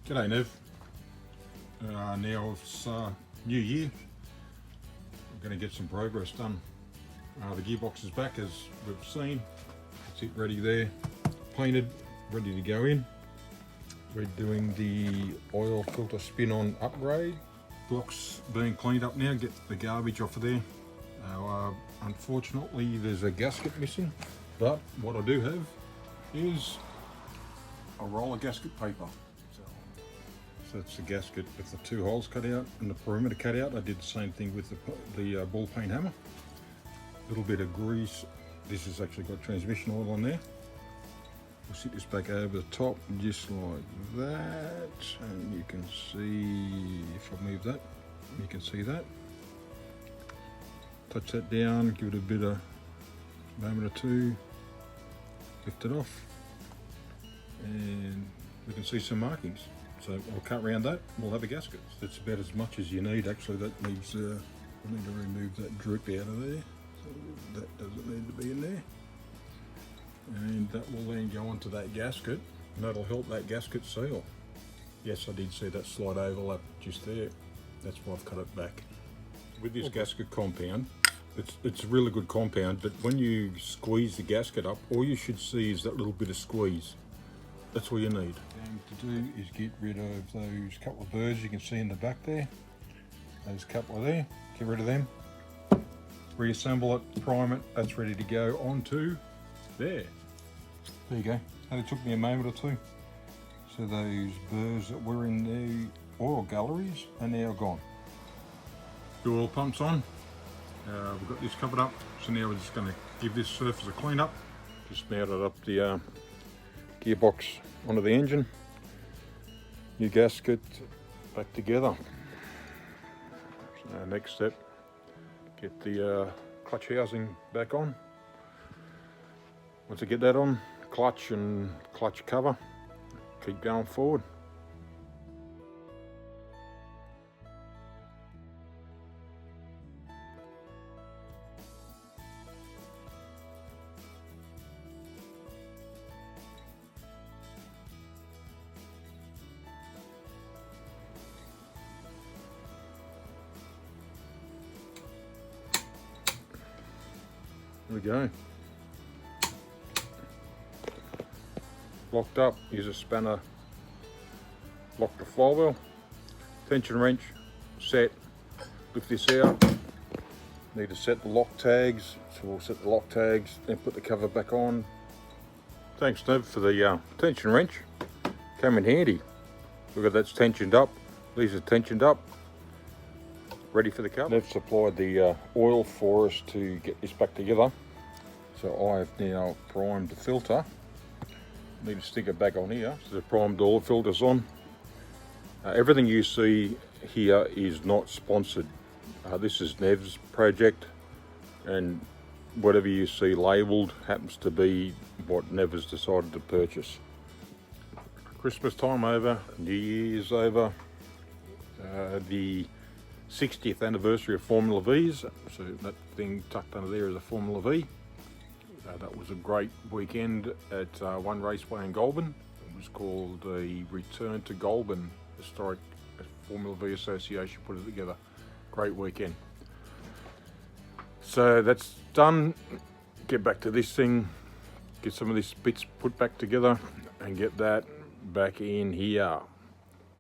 G'day Nev. Now it's New Year. We're going to get some progress done. The gearbox is back as we've seen. It's it ready there, painted, ready to go in. We're doing the oil filter spin-on upgrade. Block's being cleaned up now, get the garbage off of there. Unfortunately there's a gasket missing, but what I do have is a roll of gasket paper. So that's the gasket with the two holes cut out and the perimeter cut out. I did the same thing with the ball peen hammer. A little bit of grease. This has actually got transmission oil on there. We'll sit this back over the top just like that, and you can see, if I move that, you can see that. Touch that down, give it a bit of moment or two, lift it off, and we can see some markings. So I'll cut around that, we'll have a gasket. That's about as much as you need. Actually, that needs, I need to remove that drip out of there. So that doesn't need to be in there. And that will then go onto that gasket, and that'll help that gasket seal. Yes, I did see that slight overlap just there. That's why I've cut it back. With this gasket compound, it's a really good compound, but when you squeeze the gasket up, all you should see is that little bit of squeeze. That's all you need. To do is get rid of those couple of burrs you can see in the back there. Those couple are there. Get rid of them. Reassemble it, prime it. That's ready to go onto there. There you go. And it took me a moment or two. So those burrs that were in the oil galleries are now gone. The oil pump's on. We've got this covered up. So now we're just going to give this surface a clean up. Just mounted up the gearbox onto the engine, new gasket back together. So next step, get the clutch housing back on. Once I get that on, clutch and clutch cover, keep going forward. There we go. Locked up, use a spanner, lock the flywheel, tension wrench, set, lift this out. Need to set the lock tags, so we'll set the lock tags, then put the cover back on. Thanks Nev for the tension wrench, came in handy. Look at that's tensioned up, these are tensioned up. Ready for the cover. They've supplied the oil for us to get this back together. So I've now primed the filter. Need to stick it back on here. So the primed oil filter's on. Everything you see here is not sponsored. This is Nev's project, and whatever you see labelled happens to be what Nev has decided to purchase. Christmas time over, New Year's over. The 60th anniversary of Formula Vees, so that thing tucked under there is a Formula Vee. That was a great weekend at one raceway in Goulburn. It was called the Return to Goulburn Historic Formula Vee Association put it together. Great weekend. So that's done. Get back to this thing, get some of these bits put back together and get that back in here.